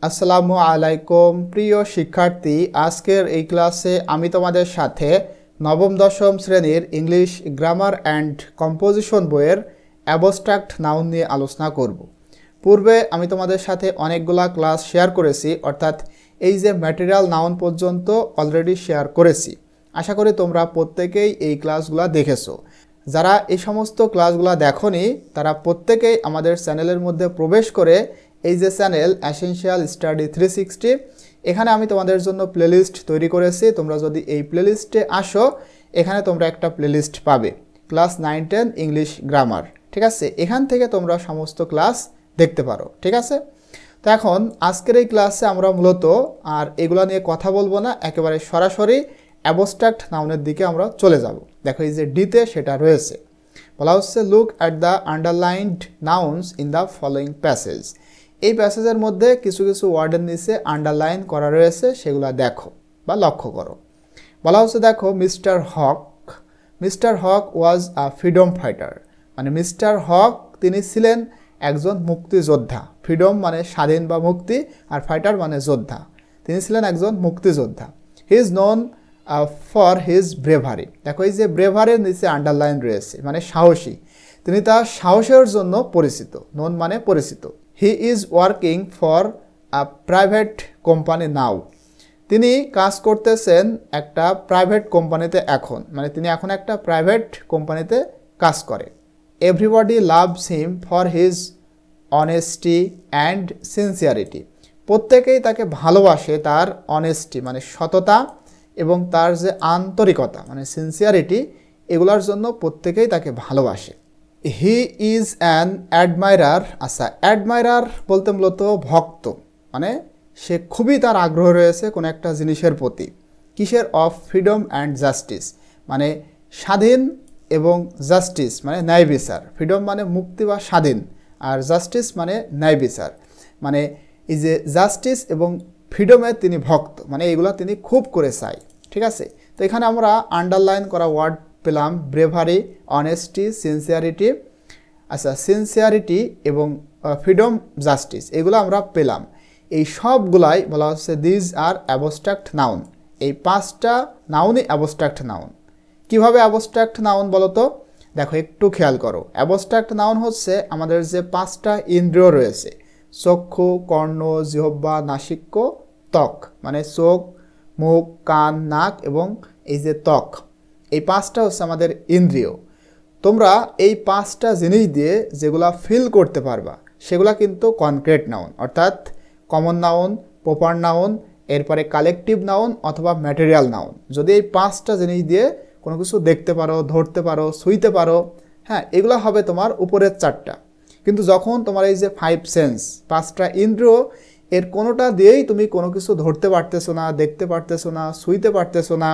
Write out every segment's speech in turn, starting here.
আসসালামু আলাইকুম প্রিয় শিক্ষার্থী, আজকের এই ক্লাসে আমি তোমাদের সাথে নবম দশম শ্রেণীর ইংলিশ গ্রামার অ্যান্ড কম্পোজিশন বইয়ের অ্যাবস্ট্রাক্ট নাউন নিয়ে আলোচনা করব। পূর্বে আমি তোমাদের সাথে অনেকগুলা ক্লাস শেয়ার করেছি, অর্থাৎ এই যে ম্যাটেরিয়াল নাউন পর্যন্ত অলরেডি শেয়ার করেছি। আশা করি তোমরা প্রত্যেকেই এই ক্লাসগুলো দেখেছো। যারা এই সমস্ত ক্লাসগুলো দেখোনি তারা প্রত্যেকেই আমাদের চ্যানেলের মধ্যে প্রবেশ করে এই যে চ্যানেল এসেনশিয়াল স্টাডি 360, এখানে আমি তোমাদের জন্য প্লেলিস্ট তৈরি করেছি। তোমরা যদি এই প্লেলিস্টে আসো, এখানে তোমরা একটা প্লেলিস্ট পাবে, ক্লাস 9-10 ইংলিশ গ্রামার। ঠিক আছে, এখান থেকে তোমরা সমস্ত ক্লাস দেখতে পারো। ঠিক আছে, তো এখন আজকের এই ক্লাসে আমরা মূলত আর এগুলো নিয়ে কথা বলবো না, একেবারে সরাসরি অ্যাবস্ট্রাক্ট নাউনের দিকে আমরা চলে যাব। দেখো এই যে ডিতে সেটা রয়েছে, বলা হচ্ছে look at the underlined nouns in the following passage. এই প্যাসেজের মধ্যে কিছু কিছু ওয়ার্ডের নিচে আন্ডারলাইন করা রয়েছে, সেগুলো দেখো বা লক্ষ্য করো। বলা হচ্ছে দেখো mister Haque was a freedom fighter, মানে মিস্টার হক তিনি ছিলেন একজন মুক্তিযোদ্ধা। ফ্রিডম মানে স্বাধীন বা মুক্তি, আর ফাইটার মানে যোদ্ধা। তিনি ছিলেন একজন মুক্তিযোদ্ধা। He is known for his bravery. দেখো এই যে ব্রেভারির নিচে আন্ডারলাইন রয়েছে, মানে সাহসী। তিনি তার সাহসের জন্য পরিচিত। নোন মানে পরিচিত। He is working for a private company now. তিনি কাজ করতেছেন একটা প্রাইভেট কোম্পানিতে এখন, মানে তিনি এখন একটা প্রাইভেট কোম্পানিতে কাজ করে। Everybody loves him for his honesty and sincerity. প্রত্যেকেই তাকে ভালোবাসে তার অনেস্টি মানে সততা এবং তার যে আন্তরিকতা মানে সিনসিয়ারিটি, এগুলোর জন্য প্রত্যেকেই তাকে ভালোবাসে। He is an admirer. আচ্ছা, অ্যাডমাইরার বলতে মূলত ভক্ত, মানে সে খুবই তার আগ্রহ রয়েছে কোনো একটা জিনিসের প্রতি। কিসের? অফ ফ্রিডম অ্যান্ড জাস্টিস, মানে স্বাধীন এবং জাস্টিস মানে ন্যায় বিচার। ফ্রিডম মানে মুক্তি বা স্বাধীন, আর জাস্টিস মানে ন্যায় বিচার। মানে এই যে জাস্টিস এবং ফ্রিডমের তিনি ভক্ত, মানে এগুলো তিনি খুব করে চায়। ঠিক আছে, তো এখানে আমরা আন্ডারলাইন করা ওয়ার্ড পেলাম ব্রেভারি, অনেস্টি, সিনসিয়ারিটি। আচ্ছা, সিনসিয়ারিটি এবং ফ্রিডম, জাস্টিস, এগুলো আমরা পেলাম। এই সবগুলাই বলা হচ্ছে দিজ আর অ্যাবস্ট্রাক্ট নাউন। এই পাঁচটা নাউনই অ্যাবস্ট্রাক্ট নাউন। কিভাবে অ্যাবস্ট্রাক্ট নাউন বলো তো? দেখো একটু খেয়াল করো। অ্যাবস্ট্রাক্ট নাউন হচ্ছে আমাদের যে পাঁচটা ইন্দ্রিয় রয়েছে, চক্ষু, কর্ণ, জিহ্বা, নাসিক্য, ত্বক, মানে চোখ, মুখ, কান, নাক এবং এই যে ত্বক, এই পাঁচটা হচ্ছে আমাদের ইন্দ্রিয়। তোমরা এই পাঁচটা জিনিস দিয়ে যেগুলা ফিল করতে পারবা সেগুলা কিন্তু কনক্রিট নাউন, অর্থাৎ কমন নাউন, প্রপার নাউন, এরপরে কালেকটিভ নাউন অথবা ম্যাটেরিয়াল নাউন। যদি এই পাঁচটা জিনিস দিয়ে কোনো কিছু দেখতে পারো, ধরতে পারো, ছুঁইতে পারো, হ্যাঁ, এগুলো হবে তোমার উপরের চারটা। কিন্তু যখন তোমার এই যে 5 সেন্স, পাঁচটা ইন্দ্রিয়, এর কোনোটা দিয়েই তুমি কোনো কিছু ধরতে পারতেছো না, দেখতে পারতেছো না, ছুঁইতে পারতেছো না,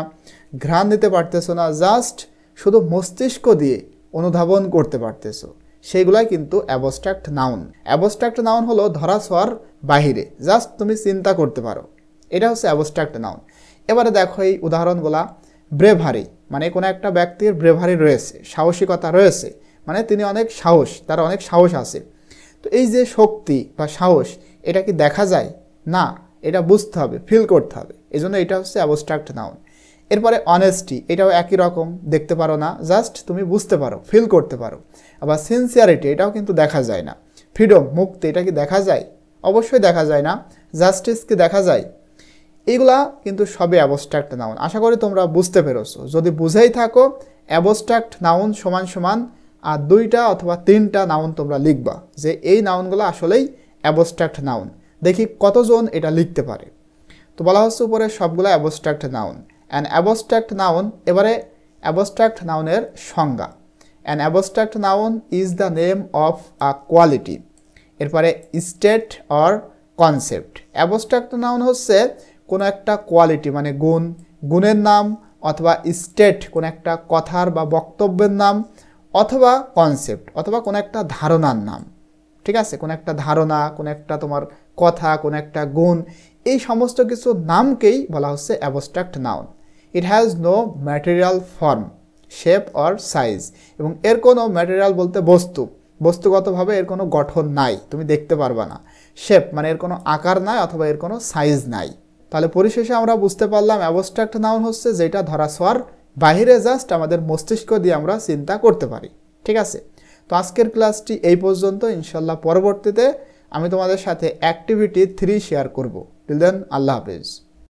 ঘ্রাণ নিতে পারতেছো না, জাস্ট শুধু মস্তিষ্ক দিয়ে অনুধাবন করতে পারতেছো, সেইগুলাই কিন্তু অ্যাবস্ট্রাক্ট নাউন। অ্যাবস্ট্রাক্ট নাউন হলো ধরা ছোঁয়ার বাহিরে, জাস্ট তুমি চিন্তা করতে পারো, এটা হচ্ছে অ্যাবস্ট্রাক্ট নাউন। এবারে দেখো এই উদাহরণগুলা। ব্রেভারি মানে কোনো একটা ব্যক্তির ব্রেভারি রয়েছে, সাহসিকতা রয়েছে, মানে তিনি অনেক সাহস, তার অনেক সাহস আছে। তো এই যে শক্তি বা সাহস, এটা কি দেখা যায়? না, এটা বুঝতে হবে, ফিল করতে হবে। এই জন্য এটা হচ্ছে অ্যাবস্ট্রাক্ট নাউন। এরপরে অনেস্টি, এটাও একই রকম, দেখতে পারো না, জাস্ট তুমি বুঝতে পারো, ফিল করতে পারো। আবার সিনসিয়ারিটি, এটাও কিন্তু দেখা যায় না। ফ্রিডম, মুক্তি, এটা কি দেখা যায়? অবশ্যই দেখা যায় না। জাস্টিস কি দেখা যায়? এইগুলা কিন্তু সবই অ্যাবস্ট্রাক্ট নাউন। আশা করি তোমরা বুঝতে পেরেছো। যদি বুঝেই থাকো, অ্যাবস্ট্রাক্ট নাউন সমান সমান আর 2টা অথবা 3টা নাউন তোমরা লিখবা যে এই নাউনগুলো আসলেই অ্যাবস্ট্রাক্ট নাউন। দেখি কতজন এটা লিখতে পারে। তো বলা হচ্ছে উপরে সবগুলো abstract noun. An abstract noun, এবারে অ্যাবস্ট্রাক্ট নাউনের সংজ্ঞা। An abstract noun is the name of a quality. এরপরে state or concept. Abstract noun হচ্ছে কোনো একটা কোয়ালিটি মানে গুণ, গুণের নাম, অথবা স্টেট কোনো একটা কথার বা বক্তব্যের নাম, অথবা কনসেপ্ট অথবা কোনো একটা ধারণার নাম। ঠিক আছে, কোনো একটা ধারণা, কোনো একটা তোমার কথা, কোনো একটা গুণ, এই সমস্ত কিছু নামকেই বলা হচ্ছে abstract noun. It has no material form, shape or size. এবং এর কোনো ম্যাটেরিয়াল বলতে বস্তু, বস্তুগতভাবে এর কোনো গঠন নাই, তুমি দেখতে পারবা না। শেপ মানে এর কোনো আকার নাই অথবা এর কোনো সাইজ নাই। তাহলে পরিশেষে আমরা বুঝতে পারলাম অ্যাবস্ট্রাক্ট নাউন হচ্ছে যেটা ধরাছোঁয়ার বাহিরে জাস্ট আমাদের মস্তিষ্ক দিয়ে আমরা চিন্তা করতে পারি। ঠিক আছে, তো আজকের ক্লাসটি এই পর্যন্ত। ইনশাল্লাহ পরবর্তীতে আমি তোমাদের সাথে অ্যাক্টিভিটি 3 শেয়ার করব। টিল দেন আল্লাহ হাফেজ।